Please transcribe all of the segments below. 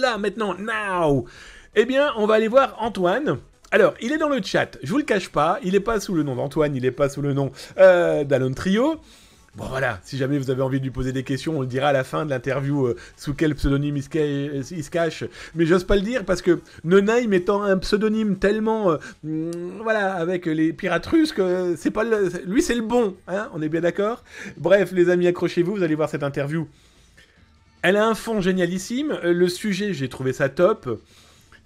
là, maintenant, now. Eh bien, on va aller voir Antoine. Alors, il est dans le chat, je vous le cache pas, il n'est pas sous le nom d'Antoine, il n'est pas sous le nom d'Alone Trio. Bon voilà, si jamais vous avez envie de lui poser des questions, on le dira à la fin de l'interview sous quel pseudonyme il se cache. Mais j'ose pas le dire parce que Nonheim étant un pseudonyme tellement, voilà, avec les pirates russes que c'est pas lui c'est le bon, hein, on est bien d'accord. Bref, les amis, accrochez-vous, vous allez voir cette interview. Elle a un fond génialissime, le sujet, j'ai trouvé ça top.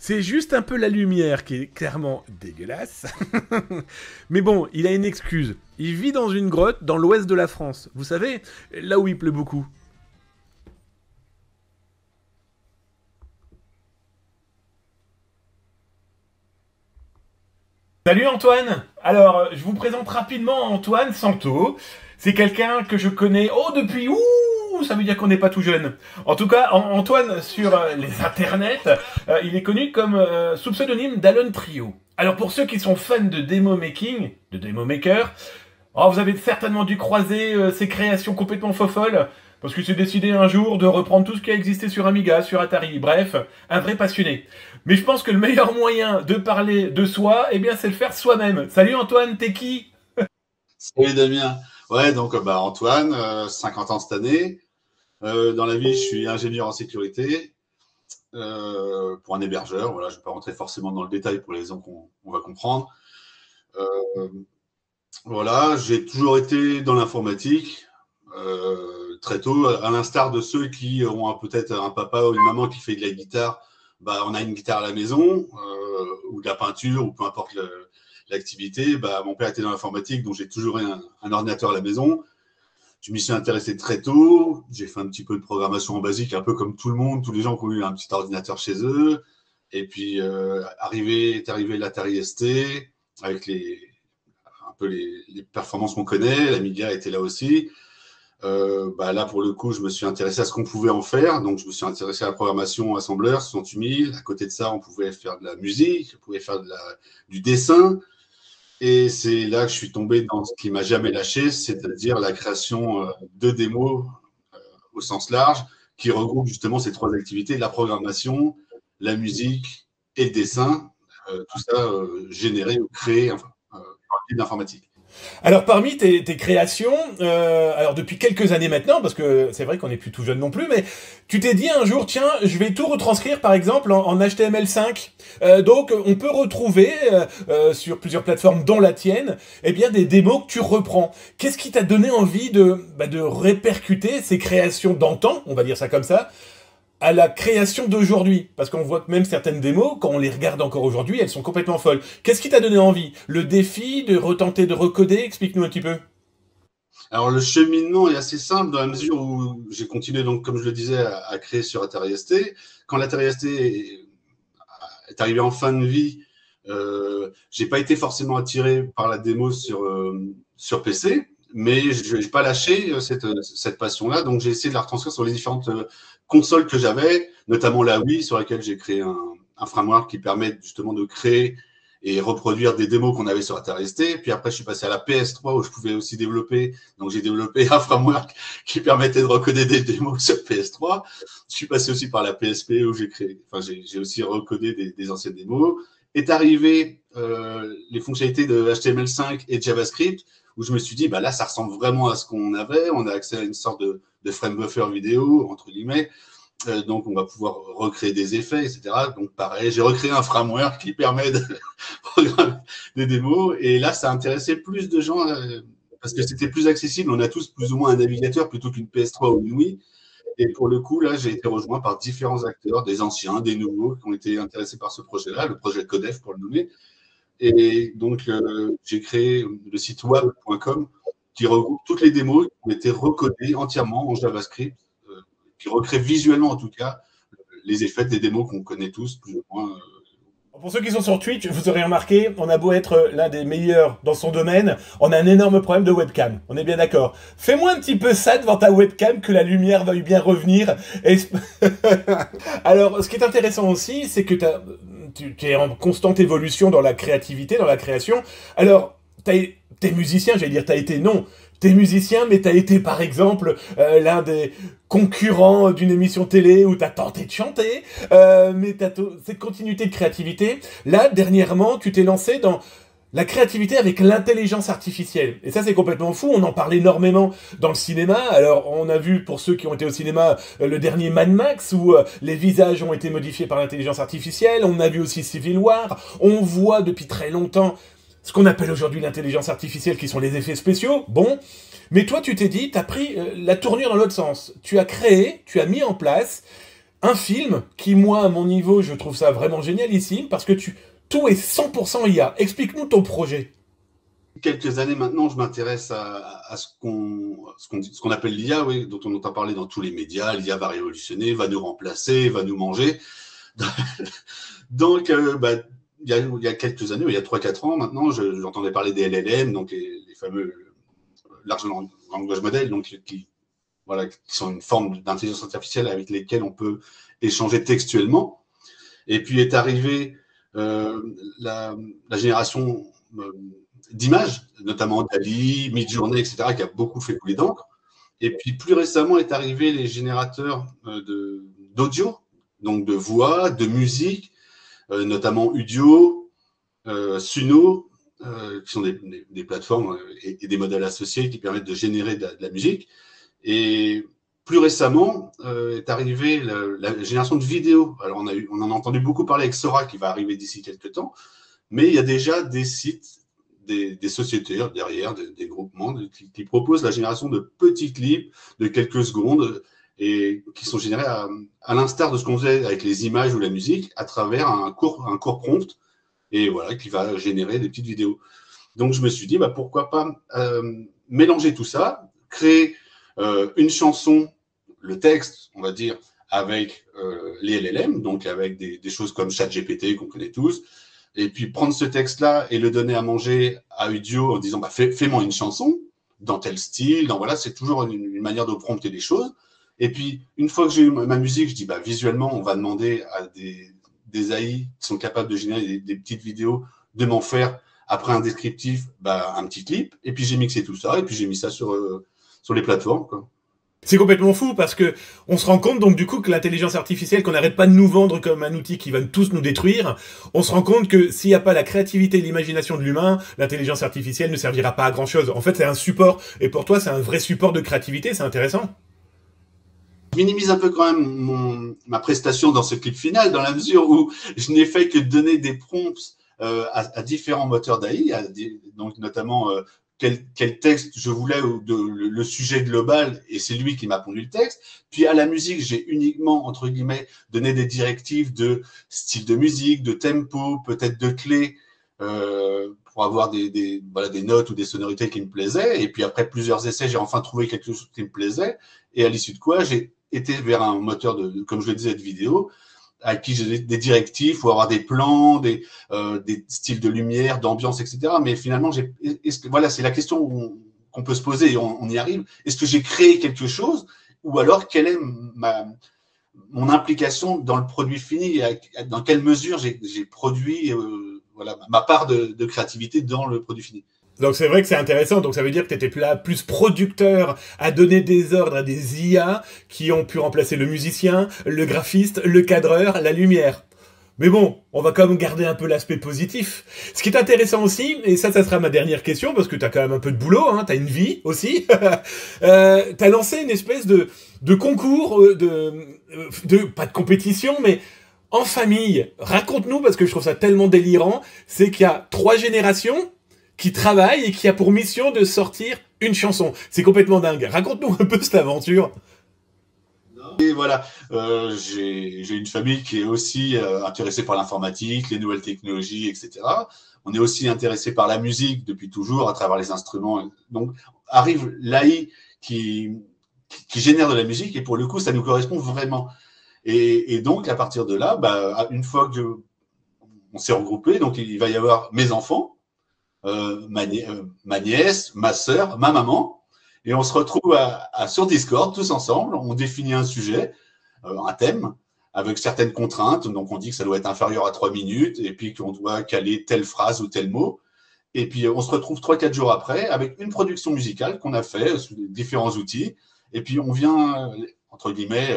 C'est juste un peu la lumière qui est clairement dégueulasse. Mais bon, il a une excuse. Il vit dans une grotte dans l'ouest de la France. Vous savez, là où il pleut beaucoup. Salut Antoine. Alors, je vous présente rapidement Antoine Santo. C'est quelqu'un que je connais, depuis... Ouh, ça veut dire qu'on n'est pas tout jeune. En tout cas, Antoine, sur les internets, il est connu comme sous pseudonyme d'Alone Trio. Alors pour ceux qui sont fans de démo making, de démo maker, vous avez certainement dû croiser ses créations complètement folles, parce qu'il s'est décidé un jour de reprendre tout ce qui a existé sur Amiga, sur Atari, bref, un vrai passionné. Mais je pense que le meilleur moyen de parler de soi, eh bien, c'est le faire soi-même. Salut Antoine, t'es qui? Salut Damien. Ouais, donc Antoine, 50 ans cette année. Dans la vie, je suis ingénieur en sécurité pour un hébergeur. Voilà, je ne vais pas rentrer forcément dans le détail pour les raisons qu'on va comprendre. Voilà, j'ai toujours été dans l'informatique très tôt, à l'instar de ceux qui ont peut-être un papa ou une maman qui fait de la guitare. On a une guitare à la maison ou de la peinture ou peu importe l'activité. Mon père était dans l'informatique, donc j'ai toujours eu un ordinateur à la maison. Je m'y suis intéressé très tôt. J'ai fait un petit peu de programmation en basique, un peu comme tout le monde, tous les gens qui ont eu un petit ordinateur chez eux. Et puis, est arrivé l'Atari ST, avec un peu les performances qu'on connaît. L'Amiga était là aussi. Là, pour le coup, je me suis intéressé à ce qu'on pouvait en faire. Donc, je me suis intéressé à la programmation assembleur 68000. À côté de ça, on pouvait faire de la musique, on pouvait faire du dessin. Et c'est là que je suis tombé dans ce qui m'a jamais lâché, c'est-à-dire la création de démos au sens large, qui regroupe justement ces trois activités, la programmation, la musique et le dessin, tout ça généré ou créé par l'informatique. Alors parmi tes créations, alors depuis quelques années maintenant, parce que c'est vrai qu'on n'est plus tout jeune non plus, mais tu t'es dit un jour, tiens, je vais tout retranscrire par exemple en HTML5. Donc on peut retrouver sur plusieurs plateformes dont la tienne, eh bien des démos que tu reprends. Qu'est-ce qui t'a donné envie de répercuter ces créations d'antan, on va dire ça comme ça, à la création d'aujourd'hui? Parce qu'on voit que même certaines démos, quand on les regarde encore aujourd'hui, elles sont complètement folles. Qu'est-ce qui t'a donné envie? Le défi de retenter de recoder? Explique-nous un petit peu. Alors, le cheminement est assez simple dans la mesure où j'ai continué, donc, comme je le disais, à créer sur Atari ST. Quand l'Atari ST est arrivé en fin de vie, j'ai pas été forcément attiré par la démo sur PC, mais je n'ai pas lâché cette passion-là. Donc, j'ai essayé de la retranscrire sur les différentes consoles que j'avais, notamment la Wii, sur laquelle j'ai créé un framework qui permet justement de créer et reproduire des démos qu'on avait sur Atari ST. Puis après, je suis passé à la PS3 où je pouvais aussi développer. Donc, j'ai développé un framework qui permettait de recoder des démos sur PS3. Je suis passé aussi par la PSP où j'ai aussi recodé des anciennes démos. Est arrivé les fonctionnalités de HTML5 et de JavaScript où je me suis dit, là, ça ressemble vraiment à ce qu'on avait. On a accès à une sorte de frame buffer vidéo, entre guillemets. Donc, on va pouvoir recréer des effets, etc. Donc, pareil, j'ai recréé un framework qui permet de programmer des démos. Et là, ça a intéressé plus de gens parce que c'était plus accessible. On a tous plus ou moins un navigateur plutôt qu'une PS3 ou une Wii. Et pour le coup, là, j'ai été rejoint par différents acteurs, des anciens, des nouveaux, qui ont été intéressés par ce projet-là, le projet Codef pour le nommer. Et donc, j'ai créé le site web.com qui regroupe toutes les démos qui ont été recodées entièrement en JavaScript, qui recrée visuellement en tout cas les effets des démos qu'on connaît tous, plus ou moins. Pour ceux qui sont sur Twitch, vous aurez remarqué, on a beau être l'un des meilleurs dans son domaine, on a un énorme problème de webcam. On est bien d'accord. Fais-moi un petit peu ça devant ta webcam, que la lumière veuille bien revenir. Alors, ce qui est intéressant aussi, c'est que tu es en constante évolution dans la créativité, dans la création. Alors, t'es musicien, j'allais dire, non. t'es musicien, mais t'as été par exemple l'un des concurrents d'une émission télé où t'as tenté de chanter, mais t'as cette continuité de créativité. Là, dernièrement, tu t'es lancé dans la créativité avec l'intelligence artificielle. Et ça, c'est complètement fou. On en parle énormément dans le cinéma. Alors, on a vu, pour ceux qui ont été au cinéma, le dernier Mad Max, où les visages ont été modifiés par l'intelligence artificielle. On a vu aussi Civil War. On voit depuis très longtemps ce qu'on appelle aujourd'hui l'intelligence artificielle, qui sont les effets spéciaux. Bon. Mais toi, tu t'es dit, t'as pris la tournure dans l'autre sens. Tu as créé, tu as mis en place un film qui, moi, à mon niveau, je trouve ça vraiment génialissime, parce que tout est 100% IA. Explique-nous ton projet. Quelques années maintenant, je m'intéresse à ce qu'on appelle l'IA, oui, dont on entend parler dans tous les médias. L'IA va révolutionner, va nous remplacer, va nous manger. Donc, il y a quelques années, il y a 3-4 ans maintenant, j'entendais parler des LLM, donc les fameux large language models, donc voilà, qui sont une forme d'intelligence artificielle avec lesquelles on peut échanger textuellement. Et puis est arrivée la génération d'images, notamment Dali, Midjourney, etc., qui a beaucoup fait couler d'encre. Et puis plus récemment est arrivé les générateurs d'audio, donc de voix, de musique, notamment Udio, Suno, qui sont des plateformes et des modèles associés qui permettent de générer de la musique. Et plus récemment est arrivée la génération de vidéos. Alors on en a entendu beaucoup parler avec Sora, qui va arriver d'ici quelques temps, mais il y a déjà des sites, des sociétés derrière, des groupements qui proposent la génération de petits clips de quelques secondes et qui sont générés à l'instar de ce qu'on faisait avec les images ou la musique, à travers un court prompt, et voilà, qui va générer des petites vidéos. Donc je me suis dit, pourquoi pas mélanger tout ça, créer une chanson, le texte, on va dire, avec les LLM, donc avec des choses comme ChatGPT qu'on connaît tous, et puis prendre ce texte-là et le donner à manger à Udio en disant fais-moi une chanson dans tel style, voilà, c'est toujours une manière de prompter des choses. Et puis une fois que j'ai eu ma musique, je dis visuellement, on va demander à des AI qui sont capables de générer des petites vidéos, de m'en faire après un descriptif, un petit clip. Et puis j'ai mixé tout ça et puis j'ai mis ça sur les plateformes, quoi. C'est complètement fou parce que on se rend compte donc du coup que l'intelligence artificielle qu'on n'arrête pas de nous vendre comme un outil qui va tous nous détruire, on se rend compte que s'il n'y a pas la créativité et l'imagination de l'humain, l'intelligence artificielle ne servira pas à grand chose. En fait, c'est un support et pour toi, c'est un vrai support de créativité, c'est intéressant. Je minimise un peu quand même ma prestation dans ce clip final, dans la mesure où je n'ai fait que donner des prompts à différents moteurs d'AI, donc notamment quel texte je voulais, ou le sujet global, et c'est lui qui m'a pondu le texte. Puis à la musique, j'ai uniquement, entre guillemets, donné des directives de style de musique, de tempo, peut-être de clés, pour avoir des notes ou des sonorités qui me plaisaient. Et puis après plusieurs essais, j'ai enfin trouvé quelque chose qui me plaisait. Et à l'issue de quoi, j'ai été vers un moteur comme je le disais, de vidéo, à qui j'ai des directives, faut avoir des plans, des styles de lumière, d'ambiance, etc. Mais finalement, voilà, c'est la question qu'on peut se poser et on y arrive. Est-ce que j'ai créé quelque chose, ou alors quelle est mon implication dans le produit fini, dans quelle mesure j'ai produit ma part de créativité dans le produit fini. Donc c'est vrai que c'est intéressant, donc ça veut dire que tu étais plus producteur à donner des ordres à des IA qui ont pu remplacer le musicien, le graphiste, le cadreur, la lumière. Mais bon, on va quand même garder un peu l'aspect positif. Ce qui est intéressant aussi, et ça sera ma dernière question, parce que t'as quand même un peu de boulot, t'as une vie aussi, t'as lancé une espèce de concours, pas de compétition, mais en famille. Raconte-nous, parce que je trouve ça tellement délirant, c'est qu'il y a 3 générations qui travaille et qui a pour mission de sortir une chanson. C'est complètement dingue. Raconte-nous un peu cette aventure. Et voilà, j'ai une famille qui est aussi intéressée par l'informatique, les nouvelles technologies, etc. On est aussi intéressé par la musique depuis toujours, à travers les instruments. Donc, arrive l'AI qui génère de la musique, et pour le coup, ça nous correspond vraiment. Et donc, à partir de là, une fois que on s'est regroupé, donc il va y avoir mes enfants, ma nièce, ma sœur, ma maman, et on se retrouve sur Discord tous ensemble. On définit un sujet, un thème, avec certaines contraintes. Donc on dit que ça doit être inférieur à 3 minutes, et puis qu'on doit caler telle phrase ou tel mot. Et puis, on se retrouve 3-4 jours après avec une production musicale qu'on a fait sous différents outils. Et puis, on vient, entre guillemets,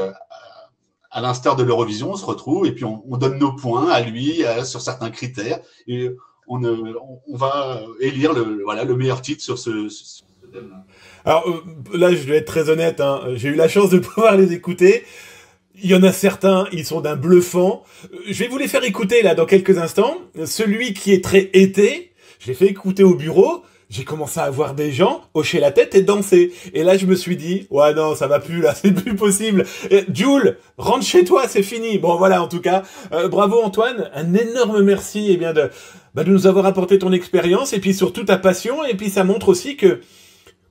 à l'instar de l'Eurovision, on se retrouve et puis on donne nos points à lui sur certains critères. Et on va élire le meilleur titre sur ce thème-là. Alors là, je vais être très honnête, hein, j'ai eu la chance de pouvoir les écouter. Il y en a certains, ils sont d'un bluffant. Je vais vous les faire écouter là dans quelques instants. Celui qui est très été, je l'ai fait écouter au bureau. J'ai commencé à voir des gens hocher la tête et danser. Et là, je me suis dit, ouais, non, ça va plus, là, c'est plus possible. Jules, rentre chez toi, c'est fini. Bon, voilà, en tout cas, bravo Antoine. Un énorme merci, eh bien, de nous avoir apporté ton expérience et puis surtout ta passion. Et puis, ça montre aussi que,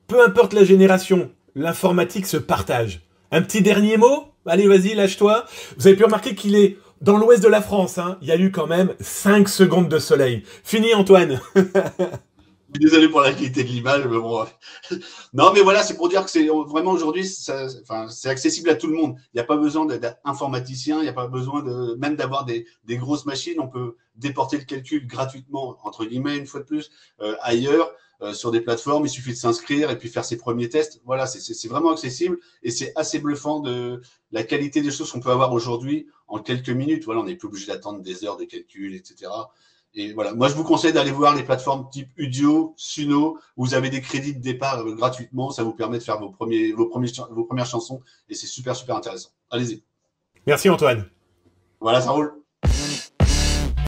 peu importe la génération, l'informatique se partage. Un petit dernier mot? Allez, vas-y, lâche-toi. Vous avez pu remarquer qu'il est dans l'ouest de la France, hein. Il y a eu quand même 5 secondes de soleil. Fini, Antoine. Je suis désolé pour la qualité de l'image, mais bon. Non, mais voilà, c'est pour dire que c'est vraiment aujourd'hui, c'est accessible à tout le monde. Il n'y a pas besoin d'être informaticien, il n'y a pas besoin même d'avoir des grosses machines. On peut déporter le calcul gratuitement, entre guillemets, une fois de plus, ailleurs, sur des plateformes. Il suffit de s'inscrire et puis faire ses premiers tests. Voilà, c'est vraiment accessible et c'est assez bluffant de la qualité des choses qu'on peut avoir aujourd'hui en quelques minutes. Voilà, on n'est plus obligé d'attendre des heures de calcul, etc. Et voilà, moi je vous conseille d'aller voir les plateformes type Udio, Suno, où vous avez des crédits de départ gratuitement, ça vous permet de faire vos premières chansons et c'est super intéressant. Allez-y. Merci Antoine. Voilà, ça roule.